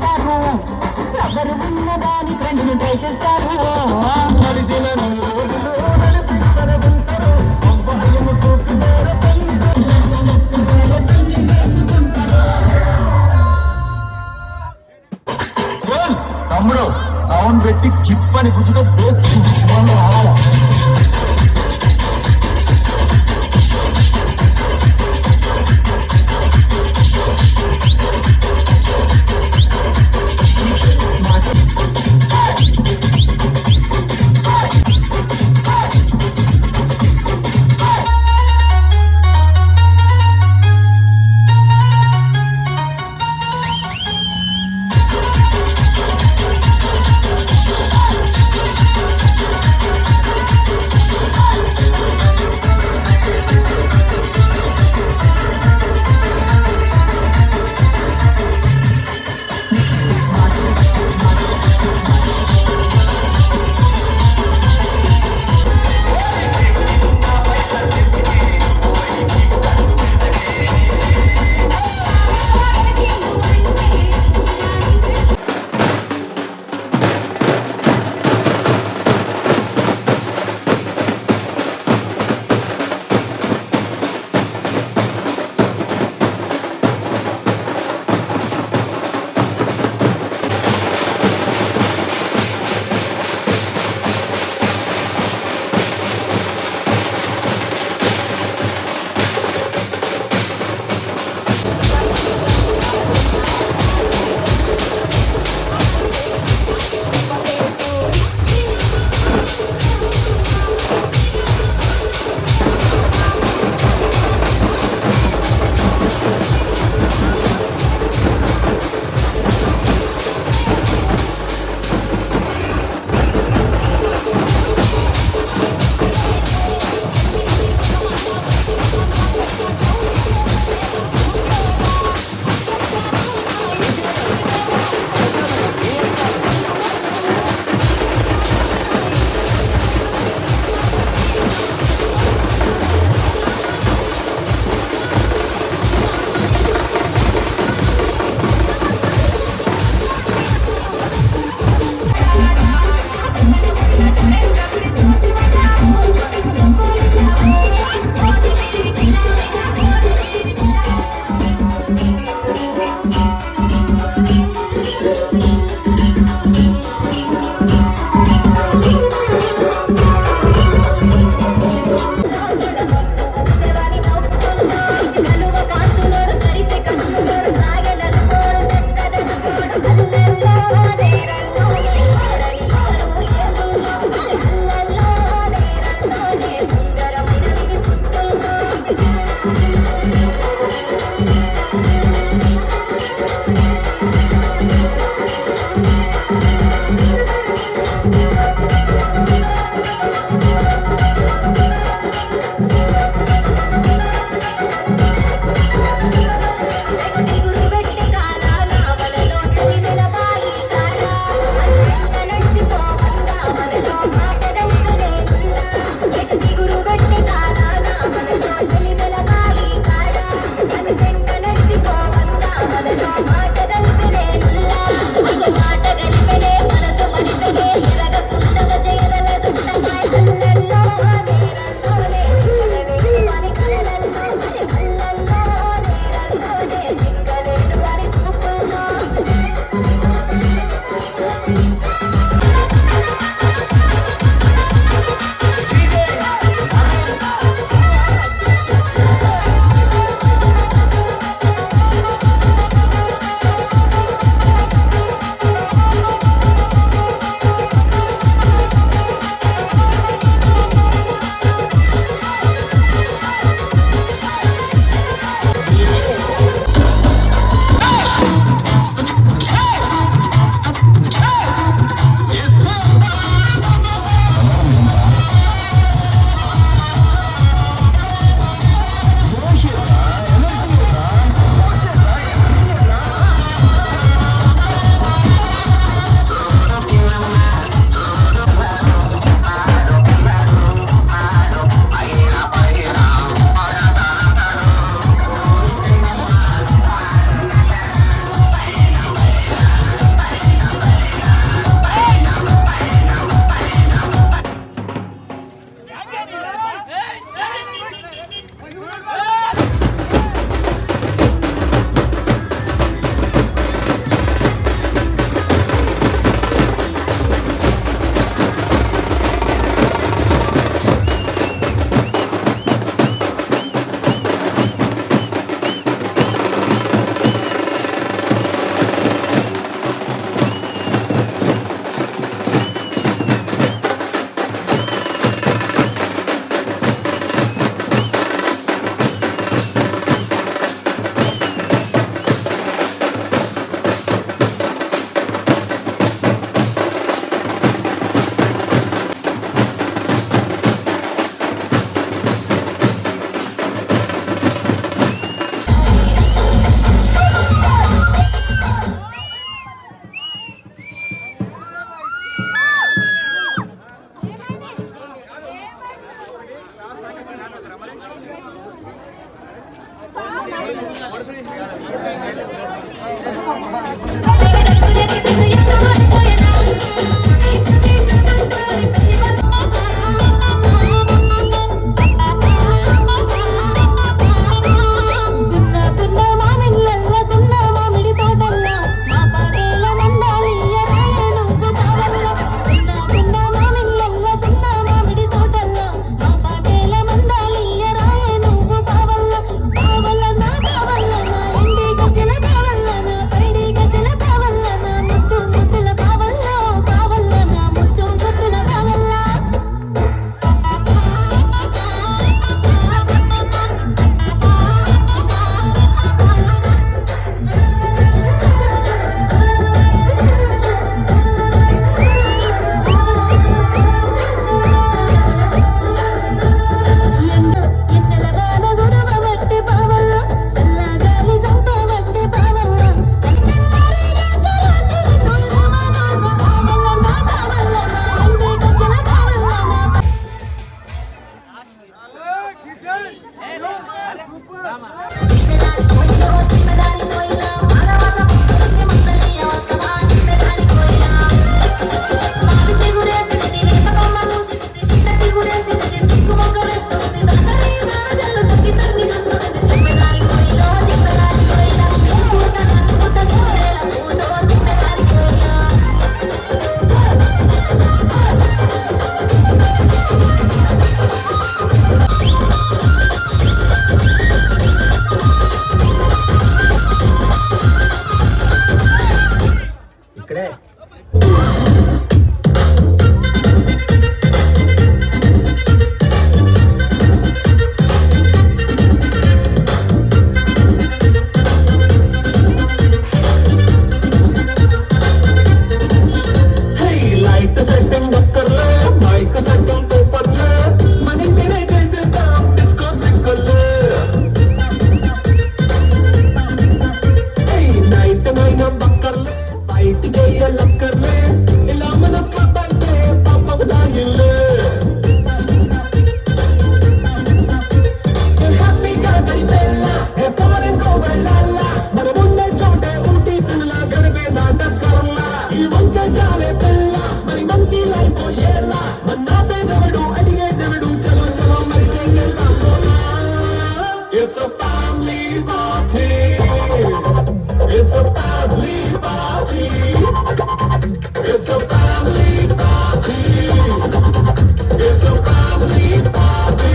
చేస్తారు, ఎవరు ఉన్నదాని ఫ్రెండ్ని ట్రై చేస్తారు. కలిసిన తమ్ముడు సౌండ్ పెట్టి కిప్పని గుర్తుతో బేస్ రావాలి. ఇక్కడే It's a family party. It's a family party. It's a family party. It's a family party.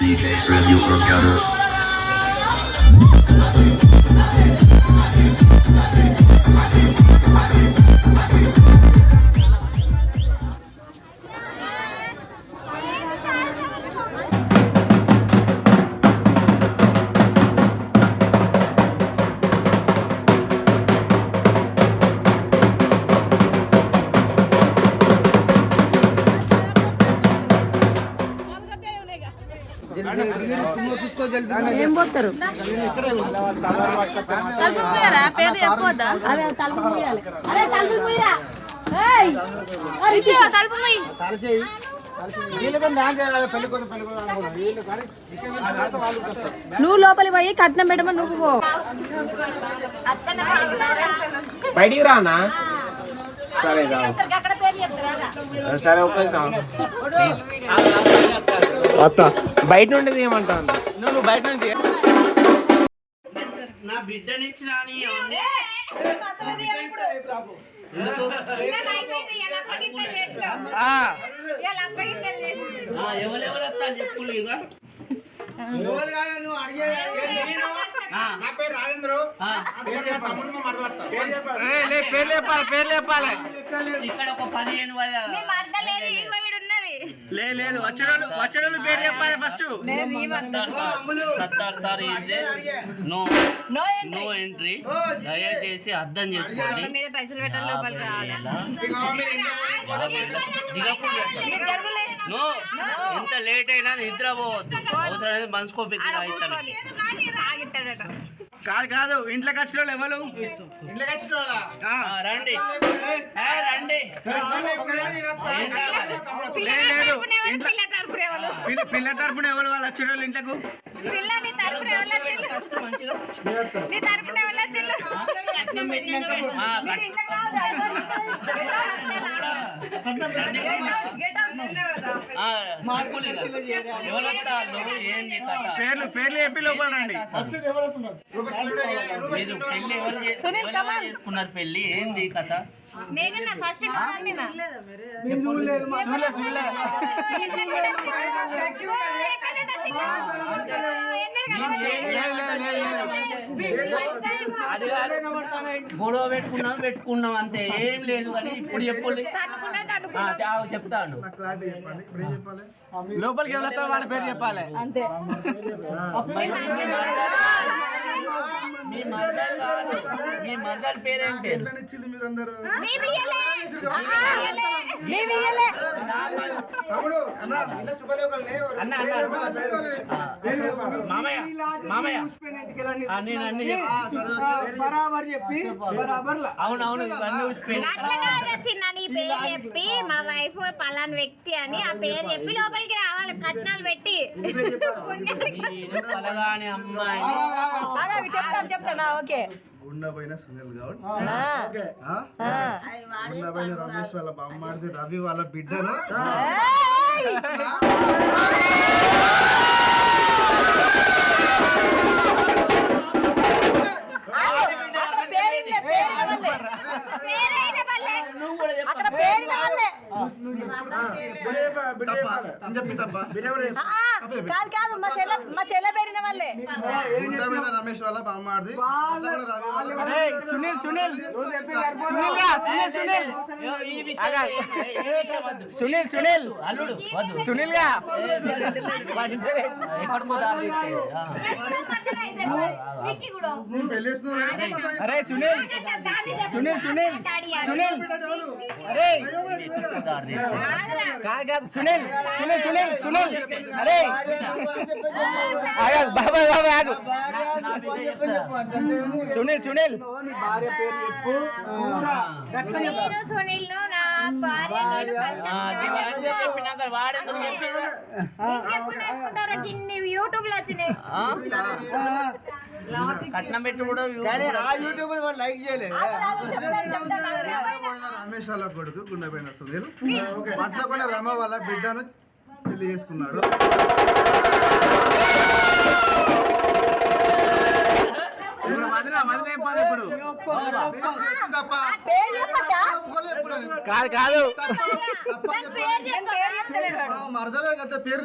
DJ Review Organa. ఏం పోతారు పేరు చెప్పొద్దా అదే తలుపు మూయాలి అరే తలుపు మూయరా ఏయ్ రిషి తలుపు మూయి నువ్వు లోపలికి పోయి కట్నం పెట్టమని నువ్వు పో బయటికి రానా సరే సరే ఒక్క అత్త బయట నుండి ఏమంటాను నువ్వు బయట నుండి నా బిడ్డనిచ్చిన ఎవరెవరు వస్తా చెప్పులు ఇక పేర్లు చెప్పాలి ఇక్కడ ఒక 15 లేదు వచ్చేవాళ్ళు పేరు చెప్పాలి first Sattar sir no entry దయచేసి అర్థం చేసుకోండి నో ఎంత లేట్ అయినా నిద్ర పోవద్దు అవసరం మనసుకో కాదు ఇంట్లోకి వచ్చిన వాళ్ళు ఎవరు రండి రండి లేదు పిల్ల తరపున ఎవరు వాళ్ళు వచ్చిన వాళ్ళు ఇంట్లోకి పేర్లు చెప్పి లోపల రండి మీరు పెళ్లి ఎవరు చేసుకున్నారు పెళ్లి ఏంది కథ గొడవ పెట్టుకున్నాం అంతే ఏం లేదు కానీ ఇప్పుడు చెప్పండి చెప్తాను లోపలికి ఎవరితో వాళ్ళ పేరు చెప్పాలి అంతే మీ మర్దలు కాదు మీ మరదల పేరేంటి? ఇచ్చింది మీరు అందరూ అన్న మామయ్య మామయ్య నేను అన్ని బరాబర్ చెప్పి అవునవును ఇవన్నీ ఊసిపోయినాయి. చిన్న నీ పేరు చెప్పి మా వైఫ్ పలాన్ వ్యక్తి అని ఆ పేరు చెప్పి లోపలికి రావాలి కట్నాలు పెట్టి నేను పలగాని అమ్మాయిని చెప్తాడా ఓకే గుండెపోయిన సునీల్ గౌడ్ గుండెపోయిన రమేష్ వాళ్ళ బామ్మాడిది రవి వాళ్ళ బిడ్డను కాదు మా చెల్ల పేరిన వాళ్ళే గుండెపోయిన రమేష్ వాళ్ళ బామ్మాడిది సునీల్ సునీల్ సునీల్ సునీల్ అల్లుడు వద్దు సునీల్ గా ఎక్కడ పోదాం? అరే సునీల్ సునీల్ సునీల్ సునీల్ అరే కాదు సునీల్ సునీల్ సునీల్ సునీల్ అరే ఆగు బాబాయ్ బాబాయ్ ఆగు సునీల్ సునీల్ భార్య పేరు చెప్పు నేను సునీల్ నా భార్య నేను చెప్పినాక వాడెందుకు చెప్పేది? ఇన్ని యూట్యూబ్ లో వచ్చినాయి కట్నం పెట్టి కూడా యూట్యూబ్ లైక్ చేయలేదు రమేష్ వాళ్ళ కొడుకు గుండెపోయిన సునీల్ పట్లకొండ రమ వాళ్ళ బిడ్డను పెళ్లి చేసుకున్నాడు. కాదు కాదు మరదలే కదా పేరు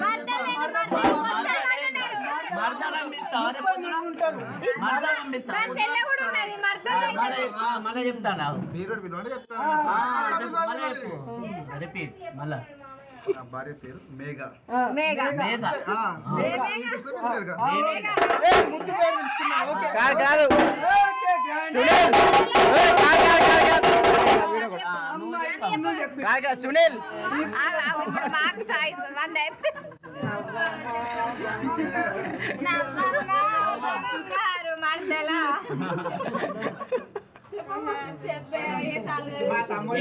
మళ్ళా చెప్తాను పేరు పిలవండి చెప్తాను. రిపీట్ మళ్ళా. నా భార్య పేరు మేఘా. మేఘ కాదు కాదు సునీల్ కాదు సునీల్ మాకు చాయిస్ మర్దలా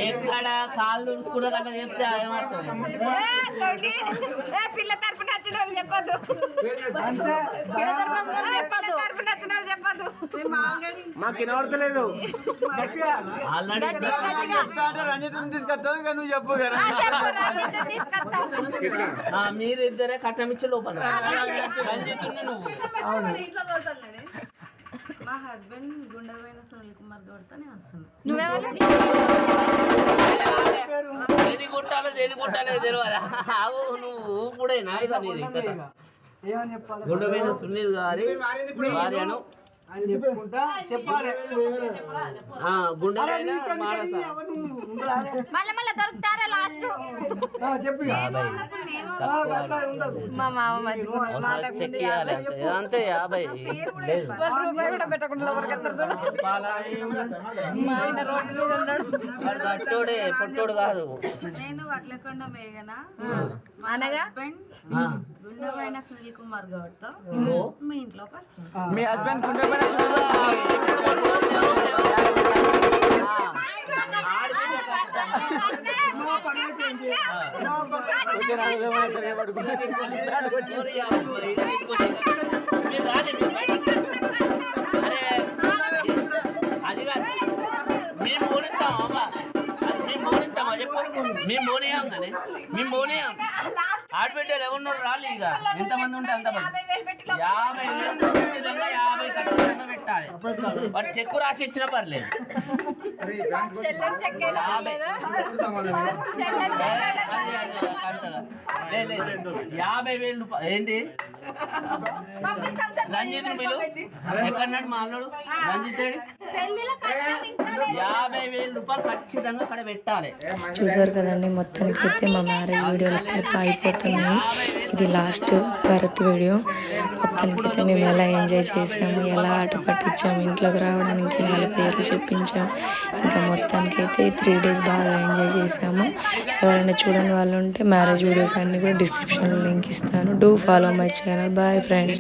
ఎక్కడ కాళ్ళు తుడుచుకుంటా కన్నా చెప్తే ఏమవుతుంది? పిల్ల తరపున వచ్చిన వాళ్ళు చెప్పద్దు పిల్ల తరపున వచ్చిన వాళ్ళు చెప్పద్దు మాకు వినబడతలేదు ఆల్రెడీ రంజిత్ తీసుకొస్తావు ఇక నువ్వు చెప్పు కదా. మీరిద్దరే కట్టమిచ్చి లోపల రంజితుని నువ్వు మా హస్బెండ్ గుండెపోయిన సునీల్ కుమార్ గౌడ్తో నేను వస్తున్నాను. దేని కొట్టాలో తెలియదా? ఆవు నువ్వు కూడా నాయక నీది గుండెపోయిన సునీల్ గారి భార్యను గుండెపోయిన మానస మళ్ళీ దొరుకుతారా లాస్ట్ మా మామ అంతే 50 లేదు కూడా పెట్టకుండా గట్టోడే పొట్టోడు కాదు. నేను వడ్లకొండ మేఘన అనగా హస్బెండ్ గుండెపోయిన సునీల్ కుమార్ గౌడ్తో మీ ఇంట్లోకి వస్తున్నాను. మీ హస్బెండ్ గుండె అది కాదు మేము పోనిస్తామా చెప్పు మేము పోనీయాం కానీ మేము పోనీయాం ఆడబిడ్డలు ఎవరున్నారు రాలి ఇక ఎంతమంది ఉంటే అంతమంది 50 ఖచ్చితంగా పెట్టాలి. వాడు చెక్కు రాసి ఇచ్చిన పర్లేదు. 50,000 రూపాయలు ఏంటి రంజిత్ బిల్లు ఎక్కడన్నాడు మా అల్లుడు రంజిత్ 50,000 రూపాయలు ఖచ్చితంగా అక్కడ పెట్టాలి. చూసారు కదండి, మొత్తానికి అయితే మా మ్యారేజ్ వీడియోలు ఇప్పటితో అయిపోతున్నాయి. ఇది లాస్ట్ భరత్ వీడియో. మొత్తానికైతే మేము ఎలా ఎంజాయ్ చేసాము, ఎలా ఆట పట్టించాము, ఇంట్లోకి రావడానికి వాళ్ళ పేర్లు చెప్పించాము. ఇంకా మొత్తానికైతే 3 days బాగా ఎంజాయ్ చేసాము. ఎవరైనా చూడని వాళ్ళు ఉంటే మ్యారేజ్ వీడియోస్ అన్నీ కూడా డిస్క్రిప్షన్లో లింక్ ఇస్తాను. Do follow my channel. Bye friends.